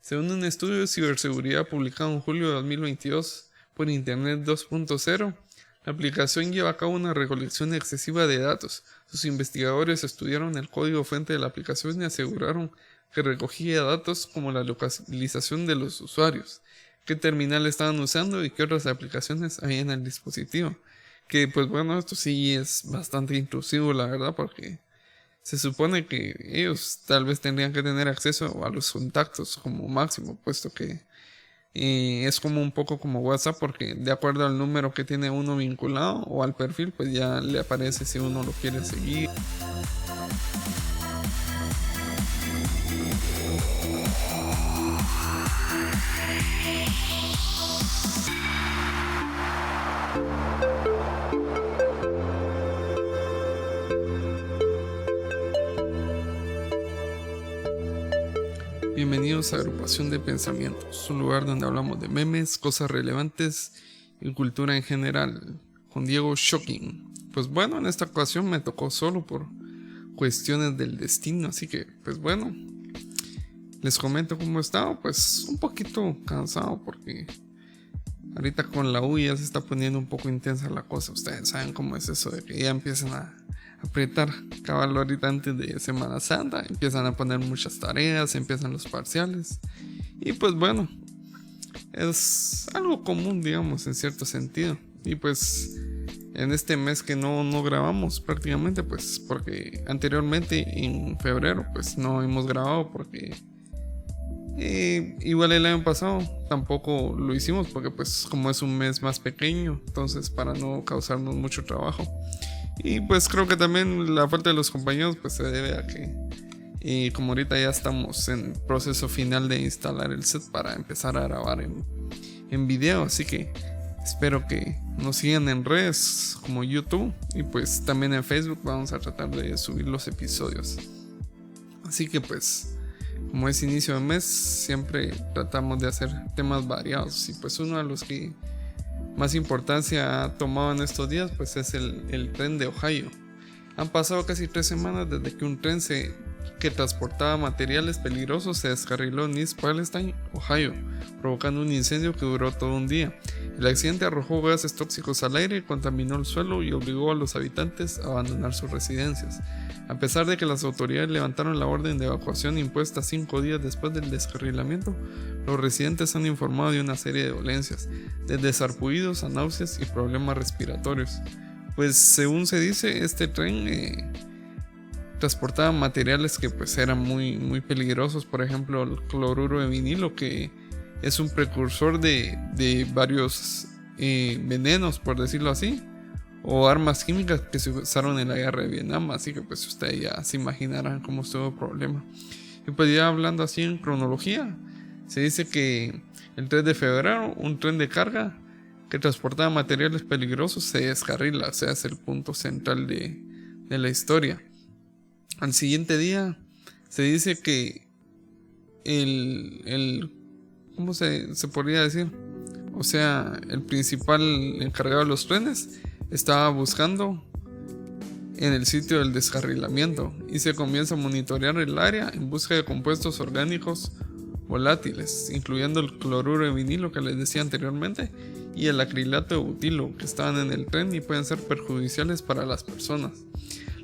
Según un estudio de ciberseguridad publicado en julio de 2022 por Internet 2.0, la aplicación lleva a cabo una recolección excesiva de datos. Sus investigadores estudiaron el código fuente de la aplicación y aseguraron que recogía datos como la localización de los usuarios, qué terminal estaban usando y qué otras aplicaciones había en el dispositivo. Que pues bueno, esto sí es bastante intrusivo, la verdad, porque se supone que ellos tal vez tendrían que tener acceso a los contactos como máximo, puesto que es como un poco como WhatsApp, porque de acuerdo al número que tiene uno vinculado o al perfil, pues ya le aparece si uno lo quiere seguir. Bienvenidos a Agrupación de Pensamientos, un lugar donde hablamos de memes, cosas relevantes y cultura en general, con Diego Shocking. Pues bueno, en esta ocasión me tocó solo por cuestiones del destino, así que pues bueno, les comento cómo he estado. Pues un poquito cansado porque ahorita con la U ya se está poniendo un poco intensa la cosa. Ustedes saben cómo es eso de que ya empiezan a apretar cabal ahorita antes de Semana Santa, empiezan a poner muchas tareas, empiezan los parciales y pues bueno, es algo común, digamos, en cierto sentido. Y pues en este mes que no grabamos prácticamente, pues porque anteriormente en febrero pues no hemos grabado porque igual el año pasado tampoco lo hicimos porque pues como es un mes más pequeño, entonces para no causarnos mucho trabajo. Y pues creo que también la falta de los compañeros pues se debe a que como ahorita ya estamos en proceso final de instalar el set para empezar a grabar en video, así que espero que nos sigan en redes como YouTube y pues también en Facebook. Vamos a tratar de subir los episodios, así que pues como es inicio de mes siempre tratamos de hacer temas variados y pues uno de los que más importancia ha tomado en estos días pues es el tren de Ohio. Han pasado casi 3 semanas desde que un tren que transportaba materiales peligrosos se descarriló en East Palestine, Ohio, provocando un incendio que duró todo un día. El accidente arrojó gases tóxicos al aire, contaminó el suelo y obligó a los habitantes a abandonar sus residencias. A pesar de que las autoridades levantaron la orden de evacuación impuesta 5 días después del descarrilamiento, los residentes han informado de una serie de dolencias, desde sarpullidos a náuseas y problemas respiratorios. Pues según se dice, este tren transportaba materiales que pues eran muy peligrosos, por ejemplo el cloruro de vinilo, que es un precursor de varios venenos, por decirlo así, o armas químicas que se usaron en la guerra de Vietnam, así que pues ustedes ya se imaginarán cómo estuvo el problema. Y pues ya hablando así en cronología, se dice que el 3 de febrero un tren de carga que transportaba materiales peligrosos se descarrila, o sea, es el punto central de la historia. Al siguiente día se dice que ¿cómo se podría decir? O sea, el principal encargado de los trenes estaba buscando en el sitio del descarrilamiento y se comienza a monitorear el área en busca de compuestos orgánicos volátiles, incluyendo el cloruro de vinilo que les decía anteriormente y el acrilato de butilo, que estaban en el tren y pueden ser perjudiciales para las personas.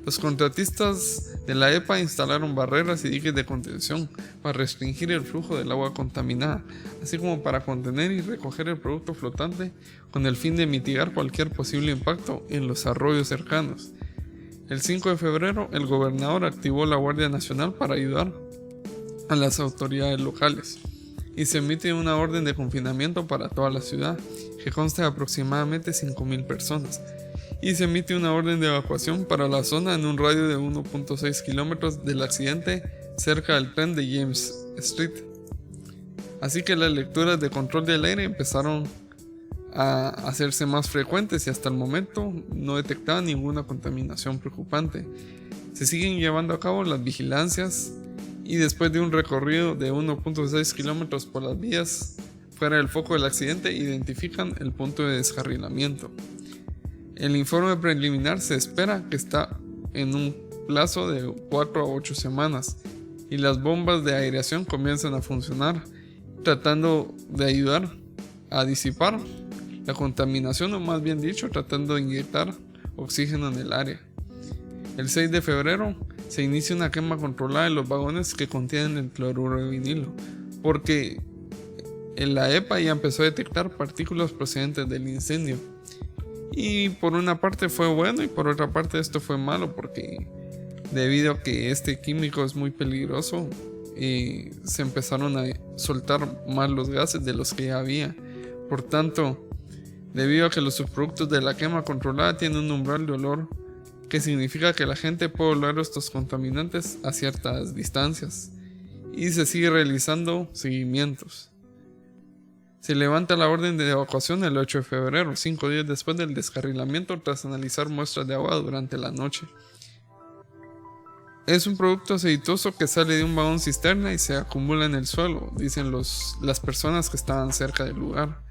Los contratistas de la EPA instalaron barreras y diques de contención para restringir el flujo del agua contaminada, así como para contener y recoger el producto flotante con el fin de mitigar cualquier posible impacto en los arroyos cercanos. El 5 de febrero, el gobernador activó la Guardia Nacional para ayudar a las autoridades locales y se emite una orden de confinamiento para toda la ciudad, que consta de aproximadamente 5,000 personas. Y se emite una orden de evacuación para la zona en un radio de 1.6 kilómetros del accidente cerca del tren de James Street. Así que las lecturas de control del aire empezaron a hacerse más frecuentes y hasta el momento no detectaban ninguna contaminación preocupante. Se siguen llevando a cabo las vigilancias y después de un recorrido de 1.6 kilómetros por las vías fuera del foco del accidente identifican el punto de descarrilamiento. El informe preliminar se espera que está en un plazo de 4 a 8 semanas y las bombas de aireación comienzan a funcionar tratando de ayudar a disipar la contaminación, o más bien dicho, tratando de inyectar oxígeno en el área. El 6 de febrero se inicia una quema controlada de los vagones que contienen el cloruro de vinilo, porque la EPA ya empezó a detectar partículas procedentes del incendio. Y por una parte fue bueno y por otra parte esto fue malo, porque debido a que este químico es muy peligroso, se empezaron a soltar más los gases de los que ya había. Por tanto, debido a que los subproductos de la quema controlada tienen un umbral de olor, que significa que la gente puede oler estos contaminantes a ciertas distancias, y se sigue realizando seguimientos. Se levanta la orden de evacuación el 8 de febrero, 5 días después del descarrilamiento, tras analizar muestras de agua durante la noche. Es un producto aceitoso que sale de un vagón cisterna y se acumula en el suelo, dicen las personas que estaban cerca del lugar.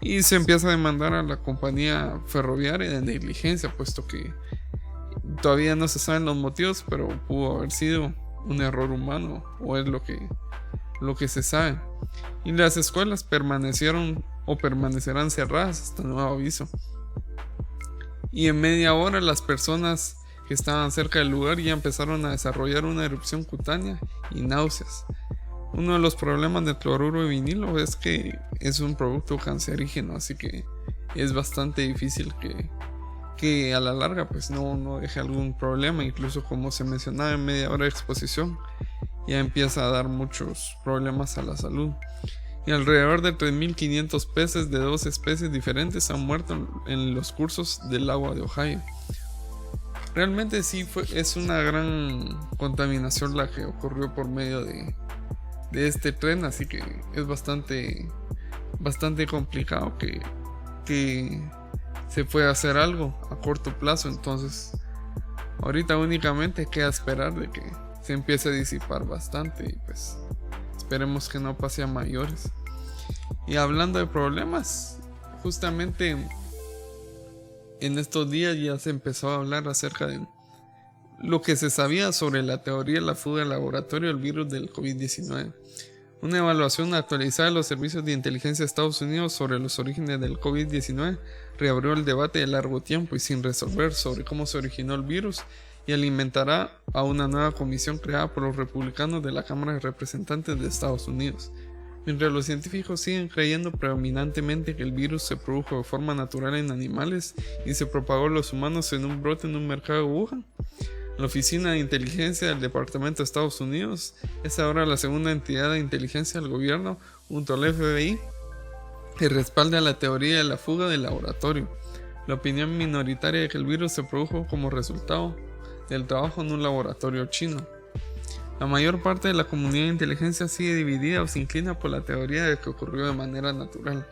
Y se empieza a demandar a la compañía ferroviaria de negligencia, puesto que todavía no se saben los motivos, pero pudo haber sido un error humano, o es lo que se sabe. Y las escuelas permanecieron o permanecerán cerradas hasta nuevo aviso. Y en media hora las personas que estaban cerca del lugar ya empezaron a desarrollar una erupción cutánea y náuseas. Uno de los problemas del cloruro de vinilo es que es un producto cancerígeno, así que es bastante difícil que a la larga pues no deje algún problema. Incluso, como se mencionaba, en media hora de exposición ya empieza a dar muchos problemas a la salud. Y alrededor de 3.500 peces de 2 especies diferentes han muerto en los cursos del agua de Ohio. Realmente sí es una gran contaminación la que ocurrió por medio de este tren, así que es bastante complicado que se pueda hacer algo a corto plazo. Entonces ahorita únicamente queda esperar de que se empiece a disipar bastante, y pues esperemos que no pase a mayores. Y hablando de problemas, justamente en estos días ya se empezó a hablar acerca de lo que se sabía sobre la teoría de la fuga del laboratorio del virus del COVID-19. Una evaluación actualizada de los servicios de inteligencia de Estados Unidos sobre los orígenes del COVID-19 reabrió el debate de largo tiempo y sin resolver sobre cómo se originó el virus, y alimentará a una nueva comisión creada por los republicanos de la Cámara de Representantes de Estados Unidos. Mientras los científicos siguen creyendo predominantemente que el virus se produjo de forma natural en animales y se propagó a los humanos en un brote en un mercado de Wuhan, la Oficina de Inteligencia del Departamento de Estados Unidos es ahora la segunda entidad de inteligencia del gobierno, junto al FBI, que respalda la teoría de la fuga del laboratorio. La opinión minoritaria de que el virus se produjo como resultado del trabajo en un laboratorio chino. La mayor parte de la comunidad de inteligencia sigue dividida o se inclina por la teoría de que ocurrió de manera natural,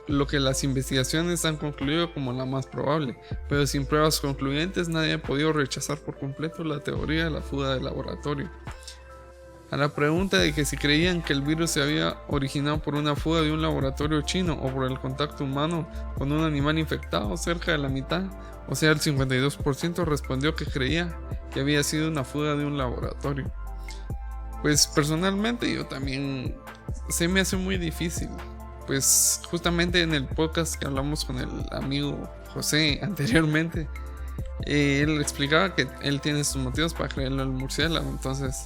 lo que las investigaciones han concluido como la más probable, pero sin pruebas concluyentes nadie ha podido rechazar por completo la teoría de la fuga del laboratorio. A la pregunta de que si creían que el virus se había originado por una fuga de un laboratorio chino o por el contacto humano con un animal infectado, cerca de la mitad, o sea el 52%, respondió que creía que había sido una fuga de un laboratorio. Pues personalmente yo también se me hace muy difícil. Pues justamente en el podcast que hablamos con el amigo José anteriormente, él explicaba que él tiene sus motivos para creerlo al murciélago. Entonces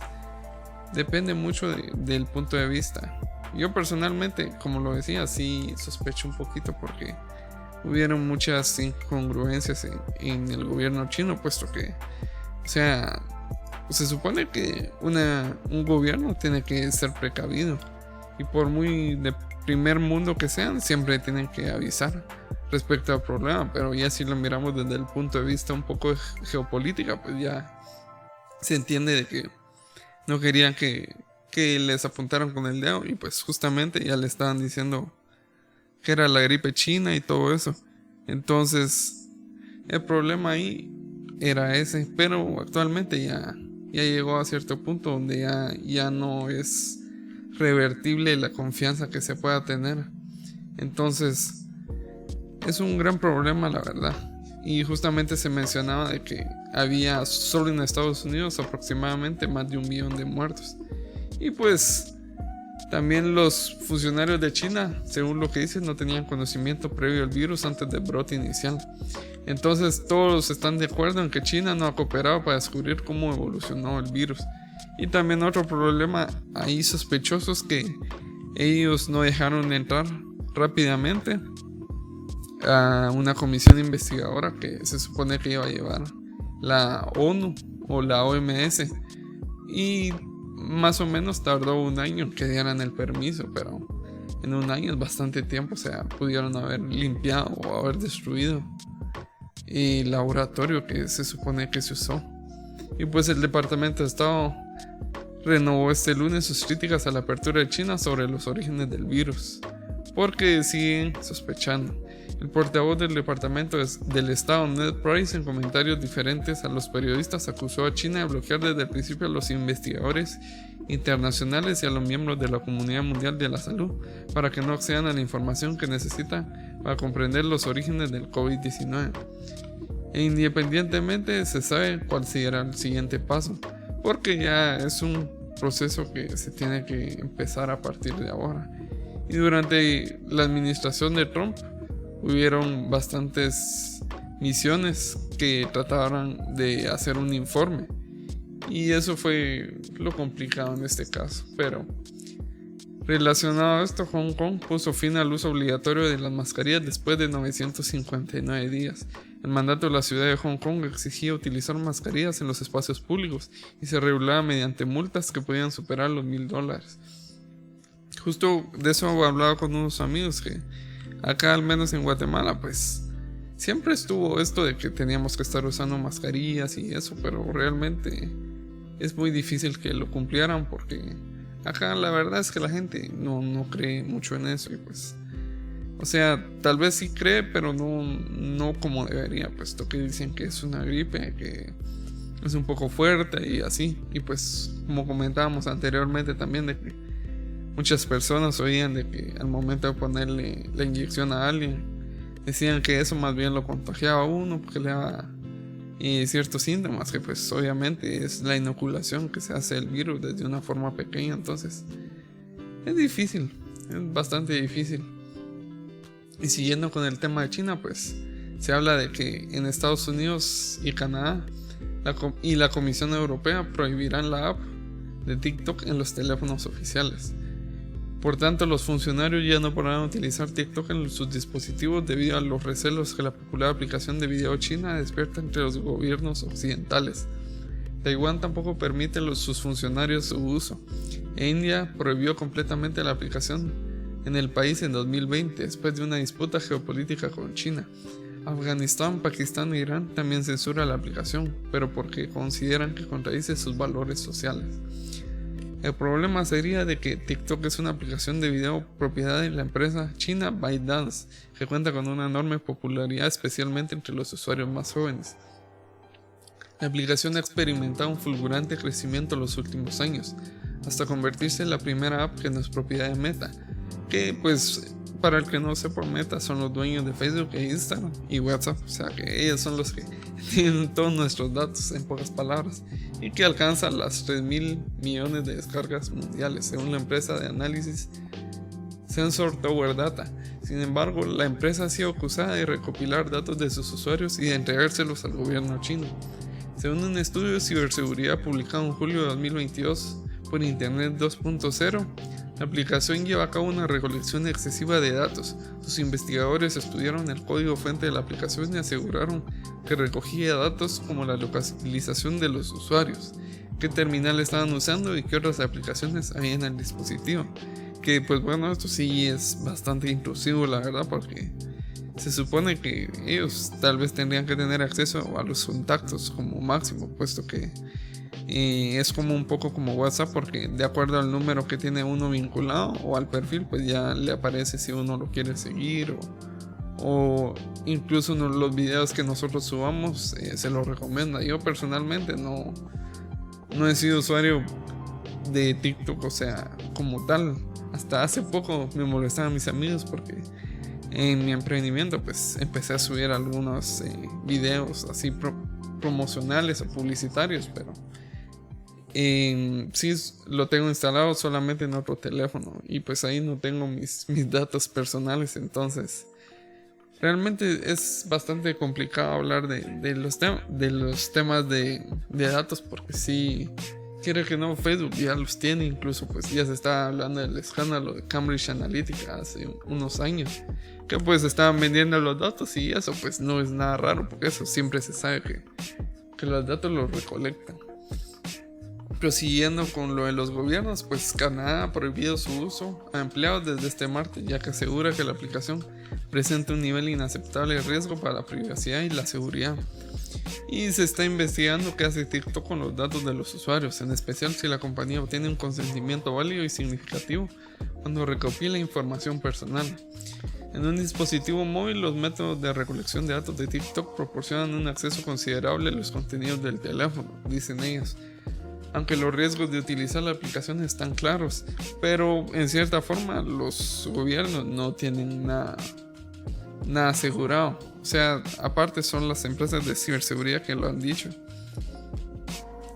depende mucho del punto de vista. Yo personalmente, como lo decía, sí sospecho un poquito, porque hubieron muchas incongruencias en el gobierno chino, puesto que, o sea, se supone que un gobierno tiene que ser precavido, y por muy de primer mundo que sean, siempre tienen que avisar respecto al problema. Pero ya si lo miramos desde el punto de vista un poco de geopolítica, pues ya se entiende de que no querían que les apuntaran con el dedo, y pues justamente ya le estaban diciendo que era la gripe china y todo eso. Entonces el problema ahí era ese, pero actualmente ya llegó a cierto punto donde ya no es revertible la confianza que se pueda tener. Entonces es un gran problema, la verdad. Y justamente se mencionaba de que había solo en Estados Unidos aproximadamente más de 1 millón de muertos. Y pues También los funcionarios de China, según lo que dicen, no tenían conocimiento previo del virus antes del brote inicial. Entonces todos están de acuerdo en que China no ha cooperado para descubrir cómo evolucionó el virus. Y también otro problema ahí sospechoso es que ellos no dejaron entrar rápidamente a una comisión investigadora que se supone que iba a llevar la ONU o la OMS, y más o menos tardó un año en que dieran el permiso, pero en un año es bastante tiempo. O sea, pudieron haber limpiado o haber destruido el laboratorio que se supone que se usó. Y pues el Departamento de Estado renovó este lunes sus críticas a la apertura de China sobre los orígenes del virus, porque siguen sospechando. El portavoz del Departamento del Estado, Ned Price, en comentarios diferentes a los periodistas, acusó a China de bloquear desde el principio a los investigadores internacionales y a los miembros de la Comunidad Mundial de la Salud para que no accedan a la información que necesitan para comprender los orígenes del COVID-19. E independientemente se sabe cuál será el siguiente paso, porque ya es un proceso que se tiene que empezar a partir de ahora. Y durante la administración de Trump hubieron bastantes misiones que trataban de hacer un informe, y eso fue lo complicado en este caso. Pero relacionado a esto, Hong Kong puso fin al uso obligatorio de las mascarillas después de 959 días. El mandato de la ciudad de Hong Kong exigía utilizar mascarillas en los espacios públicos y se regulaba mediante multas que podían superar los $1,000. Justo de eso hablaba con unos amigos, que acá, al menos en Guatemala, pues siempre estuvo esto de que teníamos que estar usando mascarillas y eso, pero realmente es muy difícil que lo cumplieran, porque acá la verdad es que la gente no cree mucho en eso. Y pues, o sea, tal vez sí cree, pero no como debería, puesto que dicen que es una gripe, que es un poco fuerte y así. Y pues, como comentábamos anteriormente también, de que muchas personas oían de que al momento de ponerle la inyección a alguien, decían que eso más bien lo contagiaba a uno porque le daba ciertos síntomas, que pues obviamente es la inoculación que se hace el virus desde una forma pequeña. Entonces es difícil, es bastante difícil. Y siguiendo con el tema de China, pues se habla de que en Estados Unidos y Canadá y la Comisión Europea prohibirán la app de TikTok en los teléfonos oficiales. Por tanto, los funcionarios ya no podrán utilizar TikTok en sus dispositivos debido a los recelos que la popular aplicación de video china despierta entre los gobiernos occidentales. Taiwán tampoco permite a sus funcionarios su uso, e India prohibió completamente la aplicación en el país en 2020 después de una disputa geopolítica con China. Afganistán, Pakistán e Irán también censuran la aplicación, pero porque consideran que contradice sus valores sociales. El problema sería de que TikTok es una aplicación de video propiedad de la empresa china ByteDance, que cuenta con una enorme popularidad, especialmente entre los usuarios más jóvenes. La aplicación ha experimentado un fulgurante crecimiento en los últimos años, hasta convertirse en la primera app que no es propiedad de Meta, que pues, para el que no sepa, Meta son los dueños de Facebook e Instagram y WhatsApp. O sea que ellos son los que tienen todos nuestros datos, en pocas palabras, y que alcanza las 3.000 millones de descargas mundiales, según la empresa de análisis Sensor Tower Data. Sin embargo, la empresa ha sido acusada de recopilar datos de sus usuarios y de entregárselos al gobierno chino. Según un estudio de ciberseguridad publicado en julio de 2022 por Internet 2.0, la aplicación lleva a cabo una recolección excesiva de datos. Sus investigadores estudiaron el código fuente de la aplicación y aseguraron que recogía datos como la localización de los usuarios, qué terminal estaban usando y qué otras aplicaciones había en el dispositivo. Que pues bueno, esto sí es bastante intrusivo, la verdad, porque se supone que ellos tal vez tendrían que tener acceso a los contactos como máximo, puesto que es como un poco como WhatsApp, porque de acuerdo al número que tiene uno vinculado o al perfil, pues ya le aparece si uno lo quiere seguir, o incluso los videos que nosotros subamos se los recomienda. Yo personalmente no he sido usuario de TikTok, o sea, como tal. Hasta hace poco me molestaban mis amigos porque en mi emprendimiento pues empecé a subir algunos videos así promocionales o publicitarios, pero Sí, lo tengo instalado solamente en otro teléfono y pues ahí no tengo mis datos personales, entonces realmente es bastante complicado hablar de los temas de datos porque sí, quiere que no, Facebook ya los tiene, incluso pues ya se está hablando del escándalo de Cambridge Analytica hace unos años, que pues estaban vendiendo los datos y eso pues no es nada raro porque eso siempre se sabe que los datos los recolectan. Prosiguiendo con lo de los gobiernos, pues Canadá ha prohibido su uso a empleados desde este martes, ya que asegura que la aplicación presenta un nivel inaceptable de riesgo para la privacidad y la seguridad. Y se está investigando qué hace TikTok con los datos de los usuarios, en especial si la compañía obtiene un consentimiento válido y significativo cuando recopila información personal. En un dispositivo móvil, los métodos de recolección de datos de TikTok proporcionan un acceso considerable a los contenidos del teléfono, dicen ellos. Aunque los riesgos de utilizar la aplicación están claros, pero en cierta forma los gobiernos no tienen nada asegurado. O sea, aparte son las empresas de ciberseguridad que lo han dicho.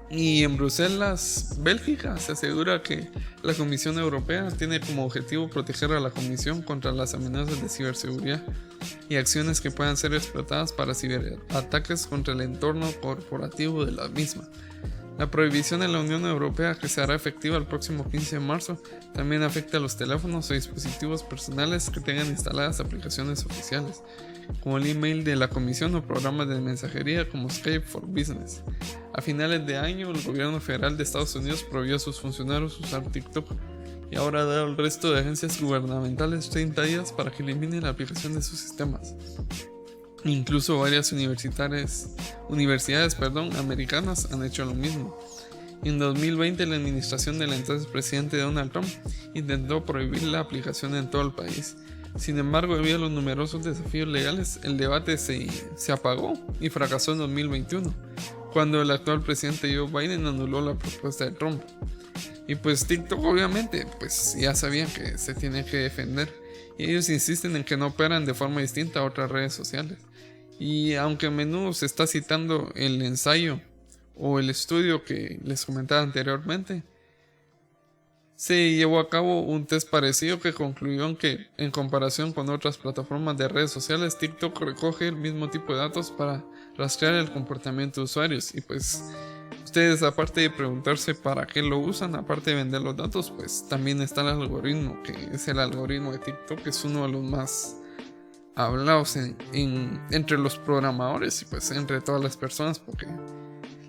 Y en Bruselas, Bélgica, se asegura que la Comisión Europea tiene como objetivo proteger a la Comisión contra las amenazas de ciberseguridad y acciones que puedan ser explotadas para ciberataques contra el entorno corporativo de la misma. La prohibición en la Unión Europea, que se hará efectiva el próximo 15 de marzo, también afecta a los teléfonos o dispositivos personales que tengan instaladas aplicaciones oficiales, como el email de la Comisión o programas de mensajería como Skype for Business. A finales de año, el gobierno federal de Estados Unidos prohibió a sus funcionarios usar TikTok y ahora ha dado al resto de agencias gubernamentales 30 días para que eliminen la aplicación de sus sistemas. Incluso varias universidades americanas han hecho lo mismo. En 2020, la administración del entonces presidente Donald Trump intentó prohibir la aplicación en todo el país. Sin embargo, debido a los numerosos desafíos legales, el debate se apagó y fracasó en 2021, cuando el actual presidente Joe Biden anuló la propuesta de Trump. Y pues TikTok obviamente pues ya sabían que se tiene que defender, y ellos insisten en que no operan de forma distinta a otras redes sociales. Y aunque a menudo se está citando el ensayo o el estudio que les comentaba anteriormente, se llevó a cabo un test parecido que concluyó que en comparación con otras plataformas de redes sociales, TikTok recoge el mismo tipo de datos para rastrear el comportamiento de usuarios. Y pues ustedes, aparte de preguntarse para qué lo usan, aparte de vender los datos, pues también está el algoritmo, que es el algoritmo de TikTok, que es uno de los más hablados entre los programadores y pues entre todas las personas, porque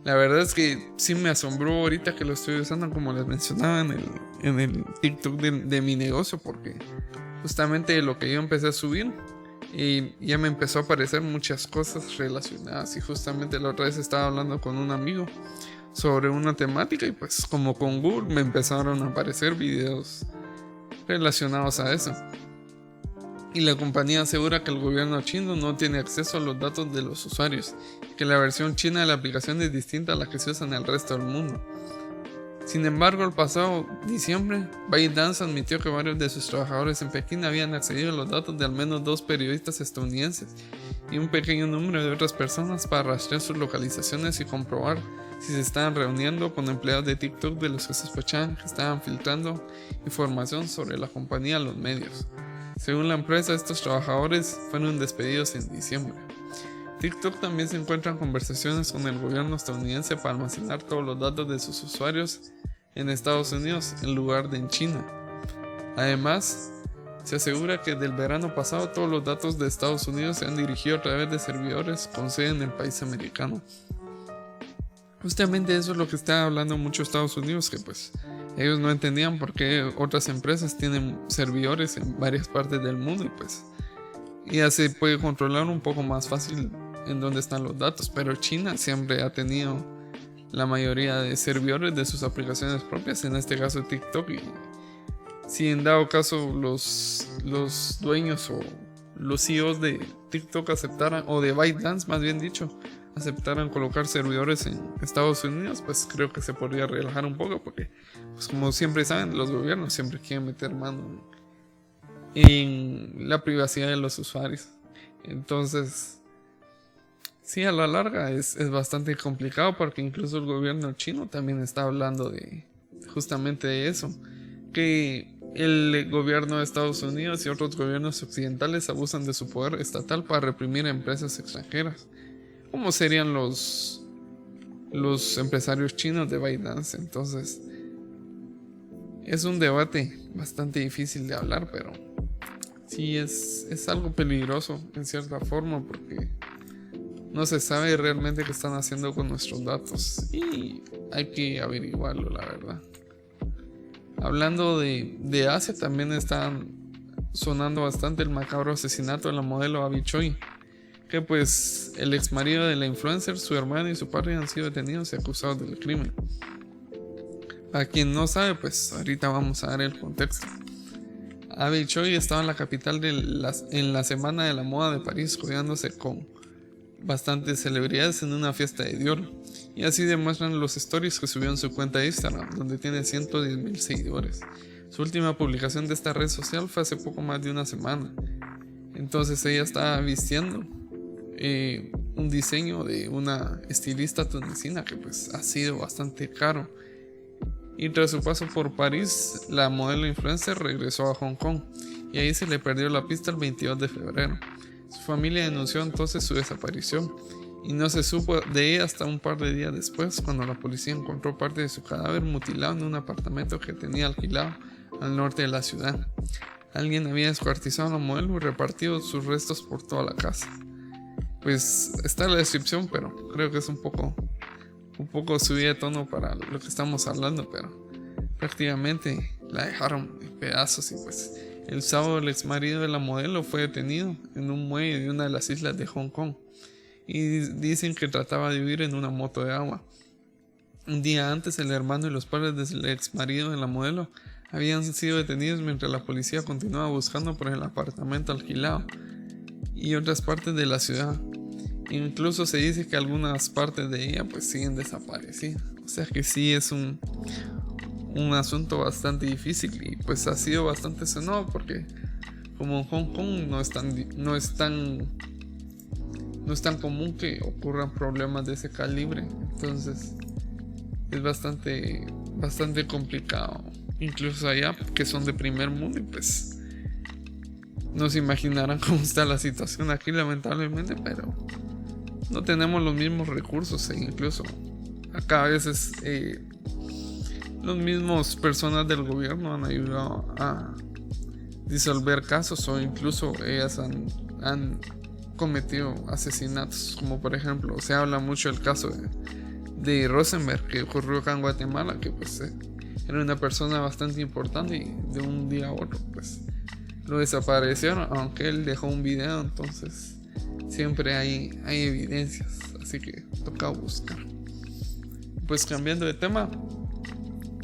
la verdad es que sí me asombró ahorita que lo estoy usando, como les mencionaba en el TikTok de mi negocio, porque justamente lo que yo empecé a subir y ya me empezó a aparecer muchas cosas relacionadas, y justamente la otra vez estaba hablando con un amigo sobre una temática y pues como con Google me empezaron a aparecer videos relacionados a eso. Y la compañía asegura que el gobierno chino no tiene acceso a los datos de los usuarios, que la versión china de la aplicación es distinta a la que se usa en el resto del mundo. Sin embargo, el pasado diciembre, ByteDance admitió que varios de sus trabajadores en Pekín habían accedido a los datos de al menos 2 periodistas estadounidenses y un pequeño número de otras personas para rastrear sus localizaciones y comprobar si se estaban reuniendo con empleados de TikTok de los que sospechaban que estaban filtrando información sobre la compañía a los medios. Según la empresa, estos trabajadores fueron despedidos en diciembre. TikTok también se encuentra en conversaciones con el gobierno estadounidense para almacenar todos los datos de sus usuarios en Estados Unidos en lugar de en China. Además, se asegura que del verano pasado todos los datos de Estados Unidos se han dirigido a través de servidores con sede en el país americano. Justamente eso es lo que está hablando mucho Estados Unidos, que pues ellos no entendían por qué otras empresas tienen servidores en varias partes del mundo y pues ya se puede controlar un poco más fácil en dónde están los datos, pero China siempre ha tenido la mayoría de servidores de sus aplicaciones propias, en este caso TikTok, y si en dado caso los dueños o los CEOs de TikTok aceptaran, o de ByteDance más bien dicho, aceptaran colocar servidores en Estados Unidos, pues creo que se podría relajar un poco, porque pues como siempre saben, los gobiernos siempre quieren meter mano en la privacidad de los usuarios. Entonces Sí, a la larga es bastante complicado porque incluso el gobierno chino también está hablando de justamente de eso, que el gobierno de Estados Unidos y otros gobiernos occidentales abusan de su poder estatal para reprimir a empresas extranjeras, como serían los empresarios chinos de ByteDance. Entonces, es un debate bastante difícil de hablar, pero sí es algo peligroso en cierta forma porque no se sabe realmente qué están haciendo con nuestros datos y hay que averiguarlo, la verdad. Hablando de Asia, también están sonando bastante el macabro asesinato de la modelo Abby Choi, que pues el ex marido de la influencer, su hermano y su padre han sido detenidos y acusados del crimen. Para quien no sabe, pues ahorita vamos a dar el contexto. Abby Choi estaba en la capital en la Semana de la Moda de París, rodeándose con bastantes celebridades en una fiesta de Dior, y así demuestran los stories que subió en su cuenta de Instagram, donde tiene 110,000 seguidores. Su última publicación de esta red social fue hace poco más de una semana. Entonces ella estaba vistiendo un diseño de una estilista tunecina que pues ha sido bastante caro. Y tras su paso por París, la modelo influencer regresó a Hong Kong y ahí se le perdió la pista el 22 de febrero. Su familia denunció entonces su desaparición y no se supo de ella hasta un par de días después, cuando la policía encontró parte de su cadáver mutilado en un apartamento que tenía alquilado al norte de la ciudad. Alguien había descuartizado a la modelo y repartido sus restos por toda la casa. Pues está la descripción, pero creo que es un poco subida de tono para lo que estamos hablando, pero prácticamente la dejaron en pedazos. Y pues el sábado el ex marido de la modelo fue detenido en un muelle de una de las islas de Hong Kong y dicen que trataba de huir en una moto de agua. Un día antes, el hermano y los padres del ex marido de la modelo habían sido detenidos mientras la policía continuaba buscando por el apartamento alquilado y otras partes de la ciudad. Incluso se dice que algunas partes de ella pues siguen desaparecidas. O sea que sí es un asunto bastante difícil y pues ha sido bastante sonado porque como en Hong Kong no es tan común que ocurran problemas de ese calibre. Entonces es bastante complicado. Incluso allá, que son de primer mundo, y pues no se imaginarán cómo está la situación aquí, lamentablemente, pero no tenemos los mismos recursos e incluso acá a veces los mismos personas del gobierno han ayudado a disolver casos o incluso ellas han cometido asesinatos, como por ejemplo se habla mucho del caso de Rosenberg que ocurrió acá en Guatemala, que pues era una persona bastante importante y de un día a otro pues lo desaparecieron, aunque él dejó un video. Entonces siempre hay evidencias, así que toca buscar. Pues cambiando de tema,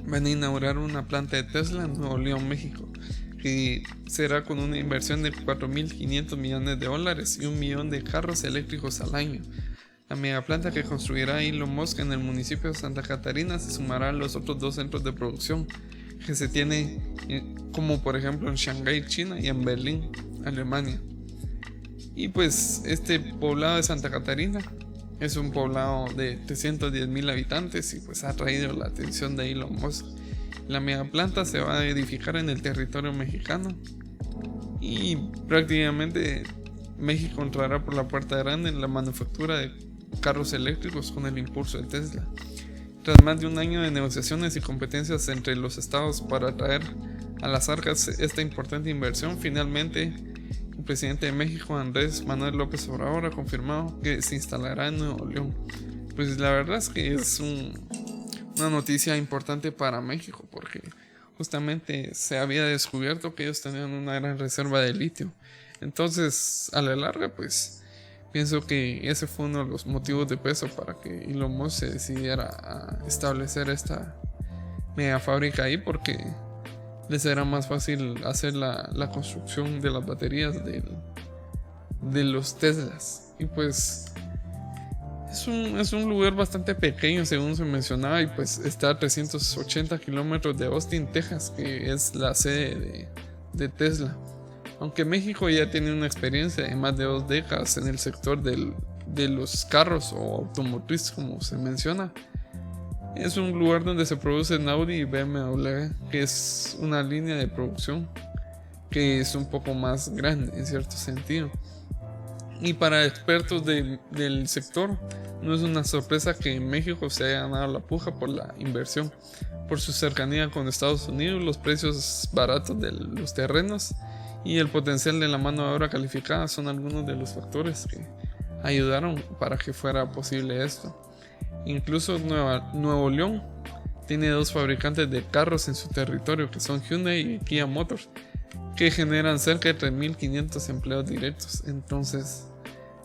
van a inaugurar una planta de Tesla en Nuevo León, México, que será con una inversión de $4.500 millones y 1 millón de carros eléctricos al año. La megaplanta que construirá Elon Musk en el municipio de Santa Catarina se sumará a los otros 2 centros de producción que se tiene, como por ejemplo en Shanghái, China, y en Berlín, Alemania. Y pues este poblado de Santa Catarina es un poblado de 310,000 habitantes y pues ha traído la atención de Elon Musk. La megaplanta se va a edificar en el territorio mexicano y prácticamente México entrará por la puerta grande en la manufactura de carros eléctricos con el impulso de Tesla. Tras más de un año de negociaciones y competencias entre los estados para atraer a las arcas esta importante inversión, finalmente el presidente de México, Andrés Manuel López Obrador, ha confirmado que se instalará en Nuevo León. Pues la verdad es que es una noticia importante para México porque justamente se había descubierto que ellos tenían una gran reserva de litio. Entonces, a la larga, pues pienso que ese fue uno de los motivos de peso para que Elon Musk se decidiera a establecer esta mega fábrica ahí, porque les era más fácil hacer la construcción de las baterías de los Teslas. Y pues es un lugar bastante pequeño, según se mencionaba, y pues está a 380 kilómetros de Austin, Texas, que es la sede de Tesla. Aunque México ya tiene una experiencia de más de 2 décadas en el sector del de los carros o automotriz, como se menciona. Es un lugar donde se producen Audi y BMW, que es una línea de producción que es un poco más grande en cierto sentido. Y para expertos del sector, no es una sorpresa que en México se haya ganado la puja por la inversión, por su cercanía con Estados Unidos, los precios baratos de los terrenos y el potencial de la mano de obra calificada son algunos de los factores que ayudaron para que fuera posible esto. Incluso Nuevo León tiene 2 fabricantes de carros en su territorio, que son Hyundai y Kia Motors, que generan cerca de 3.500 empleos directos. Entonces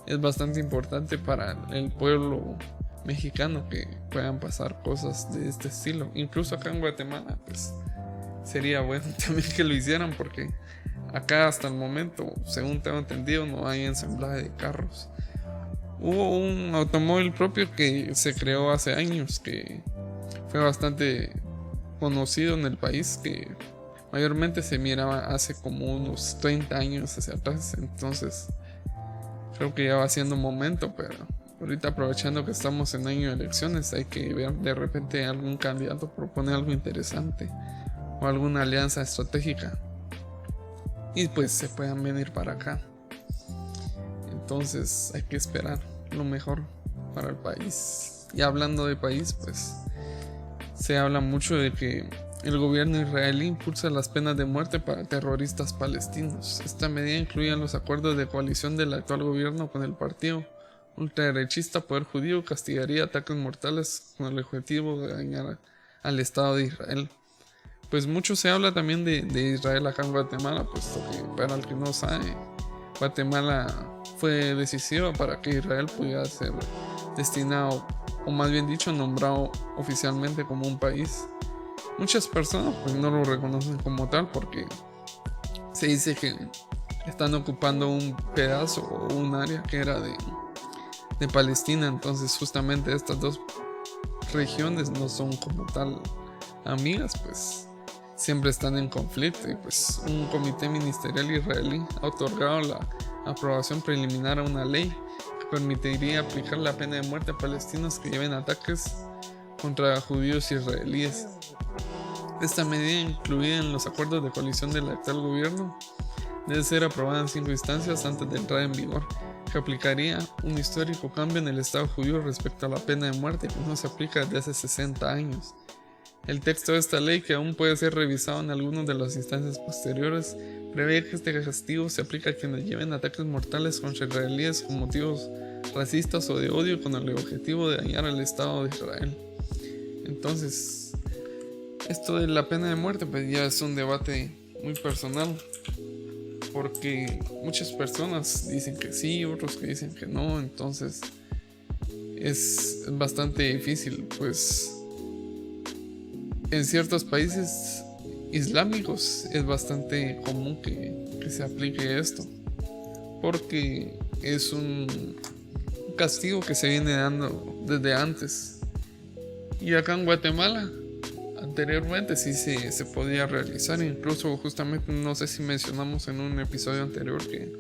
es bastante importante para el pueblo mexicano que puedan pasar cosas de este estilo. Incluso acá en Guatemala pues sería bueno también que lo hicieran, porque acá hasta el momento, según tengo entendido, no hay ensamblaje de carros. Hubo un automóvil propio que se creó hace años, que fue bastante conocido en el país, que mayormente se miraba hace como unos 30 años hacia atrás. Entonces creo que ya va siendo momento, pero ahorita, aprovechando que estamos en año de elecciones, hay que ver de repente algún candidato propone algo interesante o alguna alianza estratégica y pues se puedan venir para acá. Entonces hay que esperar lo mejor para el país. Y hablando de país, pues se habla mucho de que el gobierno israelí impulsa las penas de muerte para terroristas palestinos. Esta medida incluye los acuerdos de coalición del actual gobierno con el partido ultraderechista Poder Judío, castigaría ataques mortales con el objetivo de dañar al Estado de Israel. Pues mucho se habla también de Israel acá en Guatemala, puesto que, para el que no sabe, Guatemala fue decisiva para que Israel pudiera ser destinado, o más bien dicho, nombrado oficialmente como un país. Muchas personas pues no lo reconocen como tal, porque se dice que están ocupando un pedazo o un área que era de Palestina. Entonces justamente estas dos regiones no son como tal amigas, pues siempre están en conflicto. Y pues un comité ministerial israelí ha otorgado la aprobación preliminar a una ley que permitiría aplicar la pena de muerte a palestinos que lleven ataques contra judíos israelíes. Esta medida, incluida en los acuerdos de coalición del actual gobierno, debe ser aprobada en 5 instancias antes de entrar en vigor, que aplicaría un histórico cambio en el Estado judío respecto a la pena de muerte, que no se aplica desde hace 60 años. El texto de esta ley, que aún puede ser revisado en algunas de las instancias posteriores, prevé que este castigo se aplica a quienes lleven ataques mortales contra israelíes con motivos racistas o de odio, con el objetivo de dañar al Estado de Israel. Entonces, esto de la pena de muerte pues ya es un debate muy personal, porque muchas personas dicen que sí, otros que dicen que no. Entonces es bastante difícil, pues en ciertos países islámicos es bastante común que se aplique esto, porque es un castigo que se viene dando desde antes. Y acá en Guatemala anteriormente sí se podía realizar. Incluso justamente, no sé si mencionamos en un episodio anterior, que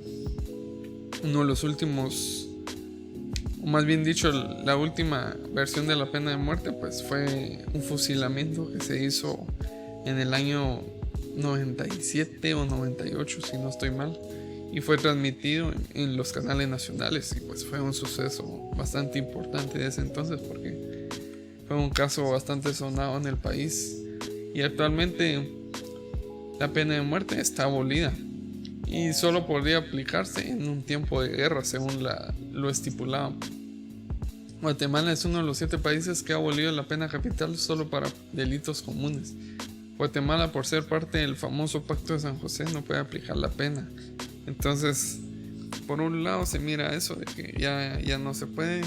uno de los últimos, o más bien dicho, la última versión de la pena de muerte pues fue un fusilamiento que se hizo en el año 97 o 98, si no estoy mal, y fue transmitido en los canales nacionales. Y pues fue un suceso bastante importante de ese entonces, porque fue un caso bastante sonado en el país. Y actualmente la pena de muerte está abolida y solo podría aplicarse en un tiempo de guerra, según lo estipulado. Guatemala es uno de los 7 países que ha abolido la pena capital solo para delitos comunes. Guatemala, por ser parte del famoso Pacto de San José, no puede aplicar la pena. Entonces, por un lado se mira eso de que ya no se puede,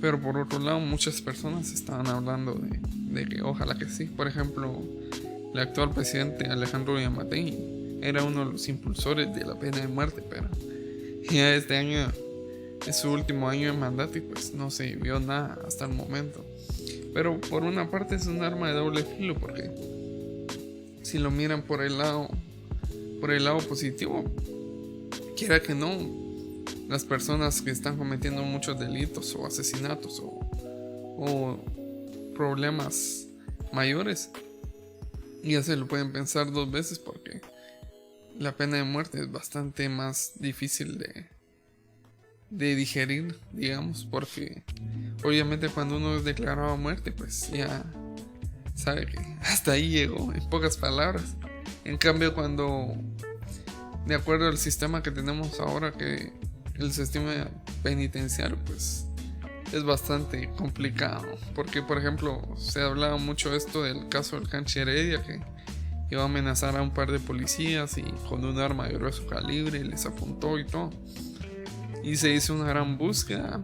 pero por otro lado muchas personas estaban hablando de que ojalá que sí. Por ejemplo, el actual presidente Alejandro Yamatei era uno de los impulsores de la pena de muerte, pero ya este año es su último año de mandato y pues no se vio nada hasta el momento. Pero por una parte es un arma de doble filo, porque si lo miran por el lado positivo, quiera que no, las personas que están cometiendo muchos delitos o asesinatos o problemas mayores, ya se lo pueden pensar 2 veces, porque la pena de muerte es bastante más difícil de digerir, digamos, porque obviamente cuando uno es declarado a muerte, pues ya sabe que hasta ahí llegó, en pocas palabras. En cambio, cuando, de acuerdo al sistema que tenemos ahora, que el sistema penitenciario, pues es bastante complicado, porque por ejemplo se hablaba mucho esto del caso del Canchi Heredia, que iba a amenazar a un par de policías y con un arma de grueso calibre les apuntó y todo, y se hizo una gran búsqueda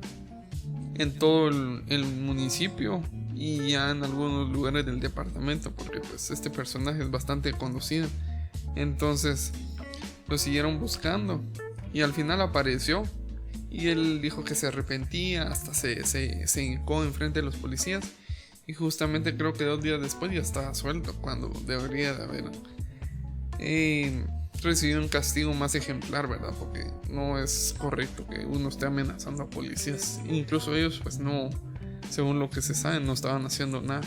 en todo el municipio y ya en algunos lugares del departamento, porque pues este personaje es bastante conocido. Entonces lo siguieron buscando y al final apareció, y él dijo que se arrepentía, hasta se hincó enfrente de los policías, y justamente creo que 2 días después ya estaba suelto, cuando debería de haber recibido un castigo más ejemplar, ¿verdad? Porque no es correcto que uno esté amenazando a policías, incluso ellos pues no, según lo que se sabe, no estaban haciendo nada.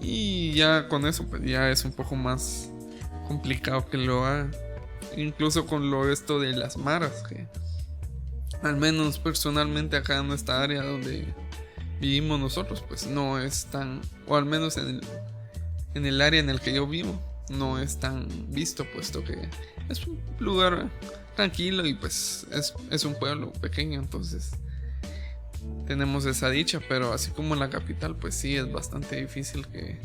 Y ya con eso pues ya es un poco más complicado que lo haga, incluso con esto de las maras, que al menos personalmente acá en esta área donde vivimos nosotros, pues no es tan, o al menos en el área en el que yo vivo, no es tan visto, puesto que es un lugar tranquilo y pues es un pueblo pequeño, entonces tenemos esa dicha. Pero así como en la capital, pues sí es bastante difícil que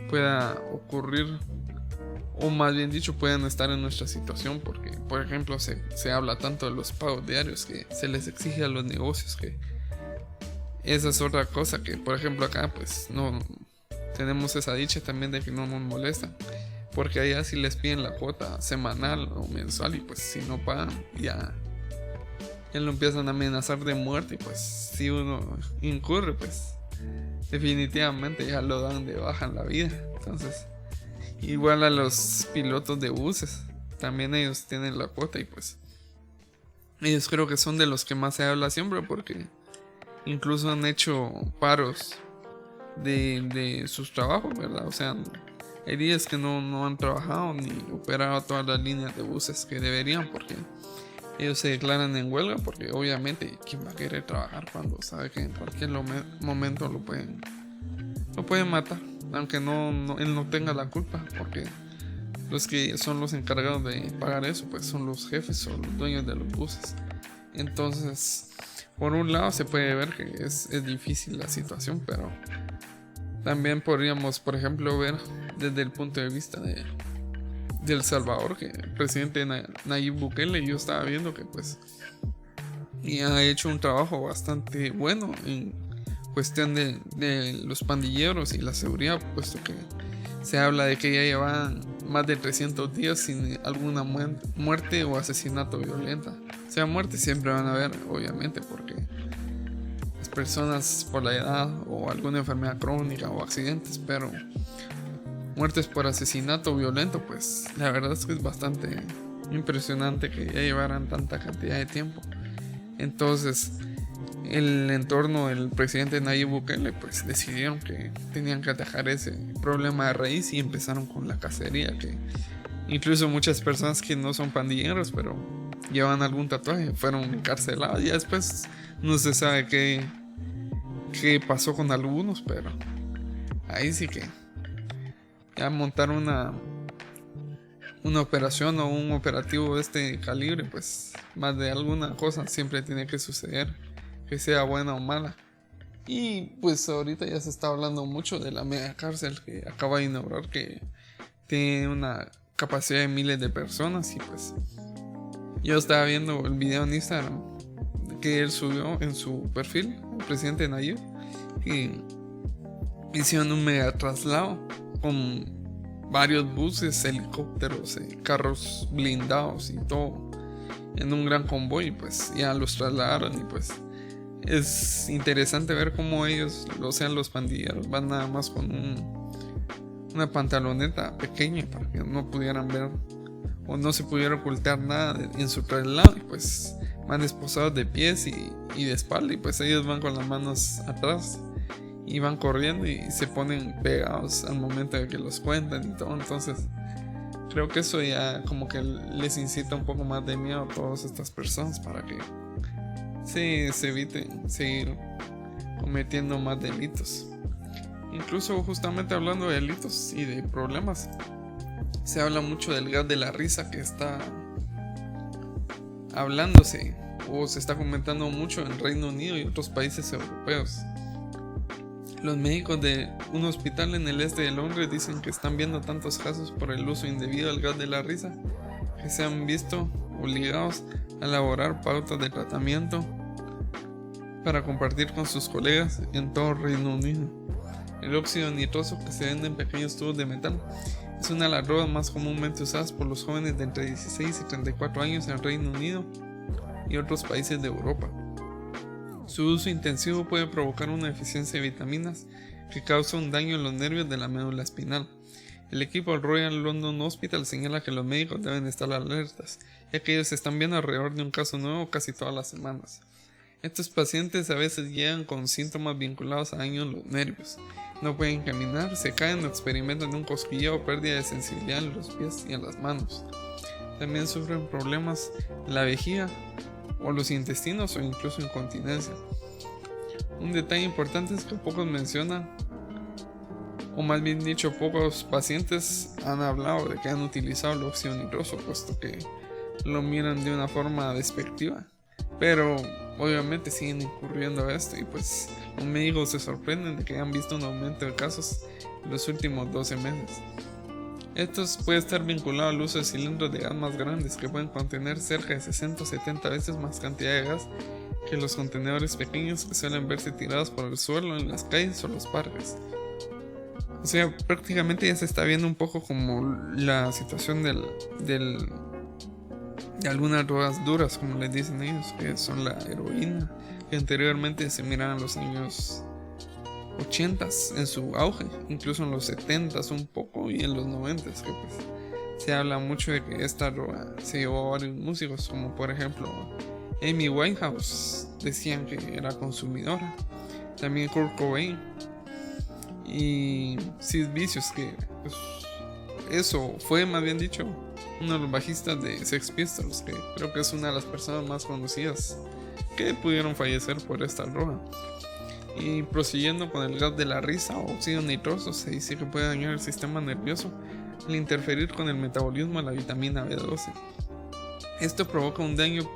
pueda ocurrir, o más bien dicho, puedan estar en nuestra situación, porque por ejemplo se habla tanto de los pagos diarios que se les exige a los negocios, que esa es otra cosa que por ejemplo acá pues no tenemos esa dicha también de que no nos molestan, porque allá sí les piden la cuota semanal o mensual, y pues si no pagan ya lo empiezan a amenazar de muerte, y pues si uno incurre, pues definitivamente ya lo dan de baja en la vida. Entonces igual a los pilotos de buses, también ellos tienen la cuota, y pues ellos creo que son de los que más se habla siempre, porque incluso han hecho paros de sus trabajos, ¿verdad? O sea, hay días que no han trabajado ni operado todas las líneas de buses que deberían, porque ellos se declaran en huelga, porque obviamente ¿quién va a querer trabajar cuando sabe que en cualquier momento lo pueden matar? Aunque él no tenga la culpa, porque los que son los encargados de pagar eso pues son los jefes o los dueños de los buses. Entonces por un lado se puede ver que es difícil la situación, pero también podríamos por ejemplo ver desde el punto de vista de El Salvador, que el presidente Nayib Bukele, yo estaba viendo que pues ya ha hecho un trabajo bastante bueno en cuestión de los pandilleros y la seguridad, puesto que se habla de que ya llevan más de 300 días sin alguna muerte o asesinato violenta. O sea, muerte siempre van a haber, obviamente, porque las personas por la edad o alguna enfermedad crónica o accidentes, pero muertes por asesinato violento, pues la verdad es que es bastante impresionante que ya llevaran tanta cantidad de tiempo. Entonces el entorno del presidente Nayib Bukele pues decidieron que tenían que atajar ese problema de raíz, y empezaron con la cacería, que incluso muchas personas que no son pandilleros pero llevan algún tatuaje fueron encarcelados. Y después no se sabe qué pasó con algunos, pero ahí sí que ya montar una operación o un operativo de este calibre, pues más de alguna cosa siempre tiene que suceder, que sea buena o mala. Y pues ahorita ya se está hablando mucho de la mega cárcel que acaba de inaugurar, que tiene una capacidad de miles de personas. Y pues yo estaba viendo el video en Instagram que él subió en su perfil, el presidente Nayib, y hicieron un mega traslado con varios buses, helicópteros, carros blindados y todo en un gran convoy. Pues ya los trasladaron, y pues es interesante ver cómo ellos, los pandilleros, van nada más con una pantaloneta pequeña para que no pudieran ver o no se pudiera ocultar nada en su traslado, y pues van esposados de pies y de espalda, y pues ellos van con las manos atrás y van corriendo y se ponen pegados al momento de que los cuentan y todo. Entonces creo que eso ya como que les incita un poco más de miedo a todas estas personas para que se eviten seguir cometiendo más delitos. Incluso justamente hablando de delitos y de problemas, se habla mucho del gas de la risa que está hablándose o se está comentando mucho en Reino Unido y otros países europeos. Los médicos de un hospital en el este de Londres dicen que están viendo tantos casos por el uso indebido del gas de la risa que se han visto obligados a elaborar pautas de tratamiento para compartir con sus colegas en todo Reino Unido. El óxido nitroso, que se vende en pequeños tubos de metal, es una de las drogas más comúnmente usadas por los jóvenes de entre 16 y 34 años en Reino Unido y otros países de Europa. Su uso intensivo puede provocar una deficiencia de vitaminas que causa un daño en los nervios de la médula espinal. El equipo del Royal London Hospital señala que los médicos deben estar alertas, ya que ellos están viendo alrededor de un caso nuevo casi todas las semanas. Estos pacientes a veces llegan con síntomas vinculados a daño en los nervios. No pueden caminar, se caen o experimentan un cosquilleo o pérdida de sensibilidad en los pies y en las manos. También sufren problemas en la vejiga o los intestinos o incluso incontinencia. Un detalle importante es que pocos mencionan, o más bien dicho, pocos pacientes han hablado de que han utilizado el óxido nitroso, puesto que lo miran de una forma despectiva. Pero obviamente siguen incurriendo a esto y pues los médicos se sorprenden de que han visto un aumento de casos en los últimos 12 meses. Esto puede estar vinculado al uso de cilindros de gas más grandes que pueden contener cerca de 60 o 70 veces más cantidad de gas que los contenedores pequeños que suelen verse tirados por el suelo en las calles o los parques. O sea, prácticamente ya se está viendo un poco como la situación de algunas drogas duras, como les dicen ellos, que son la heroína, que anteriormente se miraban en los años 80s en su auge, incluso en los 70s un poco y en los 90s, que pues se habla mucho de que esta droga se llevó a varios músicos, como por ejemplo Amy Winehouse, decían que era consumidora, también Kurt Cobain y Sid Vicious, que pues, eso fue, más bien dicho, uno de los bajistas de Sex Pistols, que creo que es una de las personas más conocidas que pudieron fallecer por esta droga. Y prosiguiendo con el gas de la risa o óxido nitroso, se dice que puede dañar el sistema nervioso al interferir con el metabolismo de la vitamina B12. Esto provoca un daño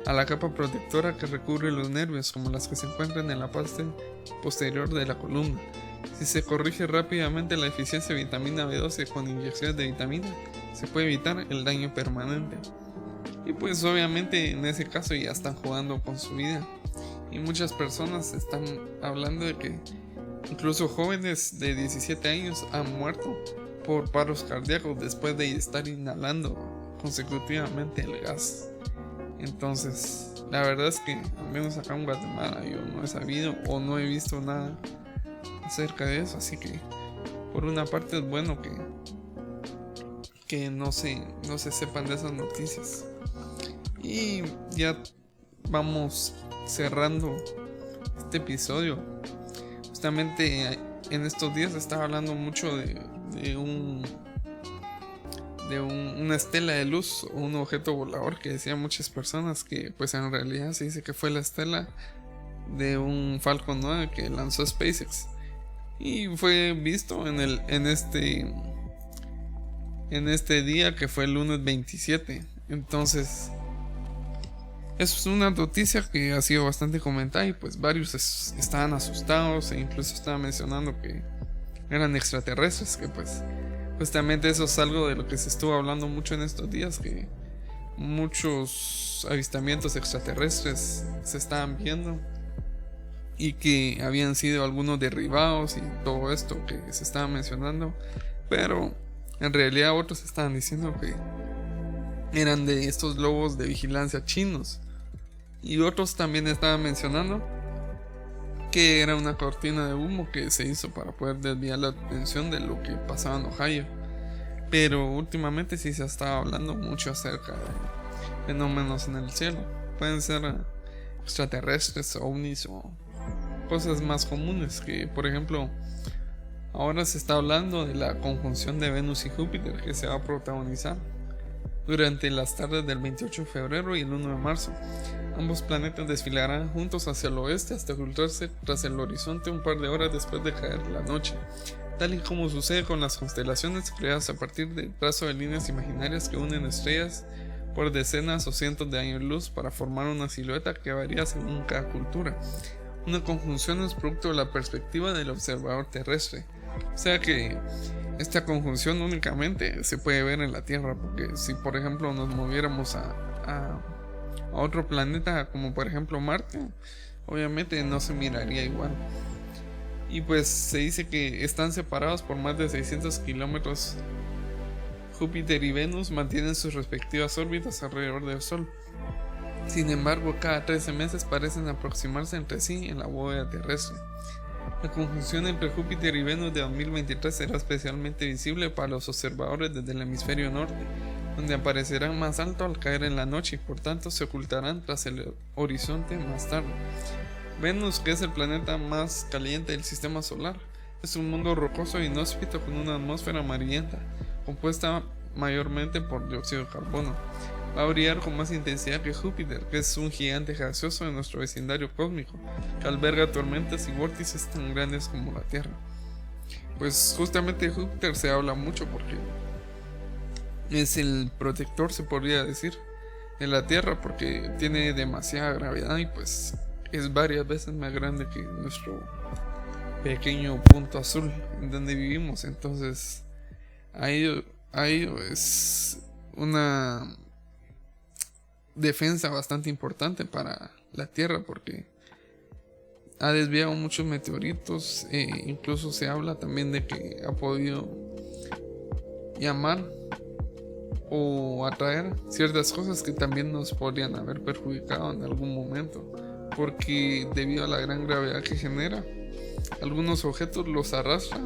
a la capa protectora que recubre los nervios, como las que se encuentran en la parte posterior de la columna. Si se corrige rápidamente la deficiencia de vitamina B12 con inyecciones de vitamina, se puede evitar el daño permanente. Y pues obviamente en ese caso ya están jugando con su vida. Y muchas personas están hablando de que incluso jóvenes de 17 años han muerto por paros cardíacos después de estar inhalando consecutivamente el gas. Entonces, la verdad es que al menos acá en Guatemala yo no he sabido o no he visto nada acerca de eso. Así que por una parte es bueno que no se sepan de esas noticias. Y ya vamos cerrando este episodio. Justamente en estos días estaba hablando mucho de una estela de luz o un objeto volador que decían muchas personas que pues en realidad se dice que fue la estela de un Falcon 9 que lanzó SpaceX y fue visto en este día que fue el lunes 27. Entonces es una noticia que ha sido bastante comentada y pues varios estaban asustados e incluso estaban mencionando que eran extraterrestres, que pues justamente eso es algo de lo que se estuvo hablando mucho en estos días, que muchos avistamientos extraterrestres se estaban viendo y que habían sido algunos derribados y todo esto que se estaba mencionando, pero en realidad otros estaban diciendo que eran de estos globos de vigilancia chinos. Y otros también estaban mencionando que era una cortina de humo que se hizo para poder desviar la atención de lo que pasaba en Ohio. Pero últimamente sí se estaba hablando mucho acerca de fenómenos en el cielo. pueden ser extraterrestres, ovnis o cosas más comunes. Que por ejemplo, ahora se está hablando de la conjunción de Venus y Júpiter que se va a protagonizar durante las tardes del 28 de febrero y el 1 de marzo. Ambos planetas desfilarán juntos hacia el oeste hasta ocultarse tras el horizonte un par de horas después de caer la noche, tal y como sucede con las constelaciones creadas a partir del trazo de líneas imaginarias que unen estrellas por decenas o cientos de años luz para formar una silueta que varía según cada cultura. Una conjunción es producto de la perspectiva del observador terrestre, o sea que esta conjunción únicamente se puede ver en la Tierra, porque si por ejemplo nos moviéramos a otro planeta como por ejemplo Marte, obviamente no se miraría igual. Y pues se dice que están separados por más de 600 kilómetros. Júpiter y Venus mantienen sus respectivas órbitas alrededor del Sol. Sin embargo, cada 13 meses parecen aproximarse entre sí en la bóveda terrestre. La conjunción entre Júpiter y Venus de 2023 será especialmente visible para los observadores desde el hemisferio norte, donde aparecerán más alto al caer en la noche y por tanto se ocultarán tras el horizonte más tarde. Venus, que es el planeta más caliente del sistema solar, es un mundo rocoso e inhóspito con una atmósfera amarillenta, compuesta mayormente por dióxido de carbono. Va a brillar con más intensidad que Júpiter, que es un gigante gaseoso de nuestro vecindario cósmico, que alberga tormentas y vórtices tan grandes como la Tierra. Pues justamente de Júpiter se habla mucho porque es el protector, se podría decir, de la Tierra, porque tiene demasiada gravedad y pues es varias veces más grande que nuestro pequeño punto azul en donde vivimos. Entonces ahí es una defensa bastante importante para la Tierra, porque ha desviado muchos meteoritos, incluso se habla también de que ha podido llamar o atraer ciertas cosas que también nos podrían haber perjudicado en algún momento, porque debido a la gran gravedad que genera, algunos objetos los arrastra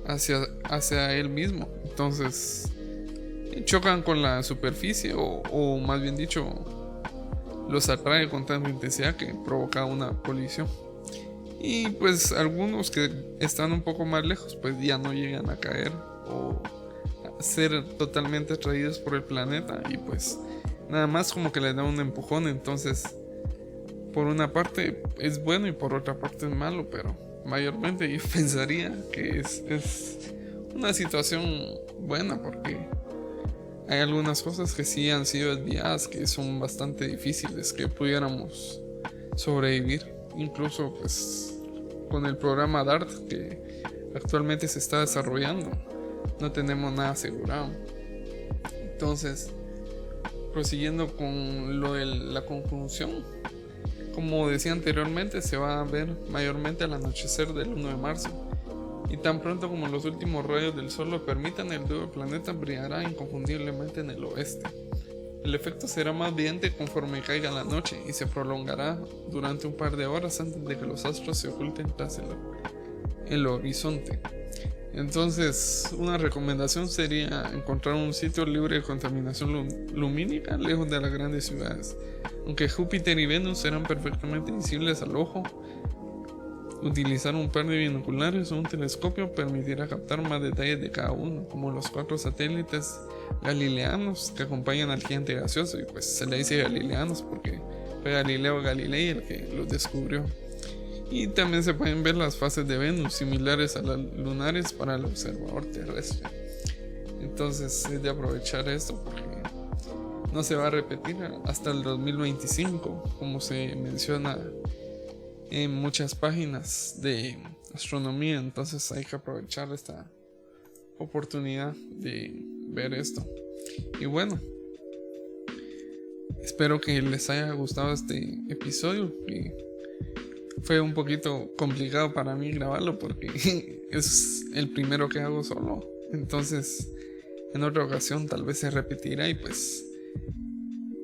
hacia él mismo. Entonces chocan con la superficie o más bien dicho los atrae con tanta intensidad que provoca una colisión. Y pues algunos que están un poco más lejos pues ya no llegan a caer o a ser totalmente atraídos por el planeta y pues nada más como que le da un empujón. Entonces por una parte es bueno y por otra parte es malo, pero mayormente yo pensaría que es una situación buena, porque hay algunas cosas que sí han sido desviadas que son bastante difíciles que pudiéramos sobrevivir, incluso pues con el programa DART que actualmente se está desarrollando no tenemos nada asegurado. Entonces, prosiguiendo con lo de la conjunción, como decía anteriormente, se va a ver mayormente al anochecer del 1 de marzo, y tan pronto como los últimos rayos del sol lo permitan, el duro planeta brillará inconfundiblemente en el oeste. El efecto será más evidente conforme caiga la noche y se prolongará durante un par de horas antes de que los astros se oculten tras el horizonte. Entonces, una recomendación sería encontrar un sitio libre de contaminación lumínica lejos de las grandes ciudades. Aunque Júpiter y Venus serán perfectamente visibles al ojo, utilizar un par de binoculares o un telescopio permitirá captar más detalles de cada uno, como los 4 satélites galileanos que acompañan al gigante gaseoso. Y pues se le dice galileanos porque fue Galileo Galilei el que los descubrió. Y también se pueden ver las fases de Venus similares a las lunares para el observador terrestre. Entonces es de aprovechar esto porque no se va a repetir hasta el 2025, como se menciona en muchas páginas de astronomía. Entonces hay que aprovechar esta oportunidad de ver esto. Y bueno, espero que les haya gustado este episodio. Y fue un poquito complicado para mí grabarlo porque es el primero que hago solo. Entonces en otra ocasión tal vez se repetirá y pues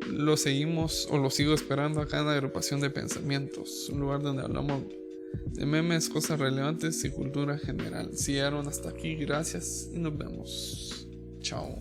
lo seguimos o lo sigo esperando acá en la agrupación de pensamientos, un lugar donde hablamos de memes, cosas relevantes y cultura general. Si llegaron hasta aquí, gracias y nos vemos. Chao.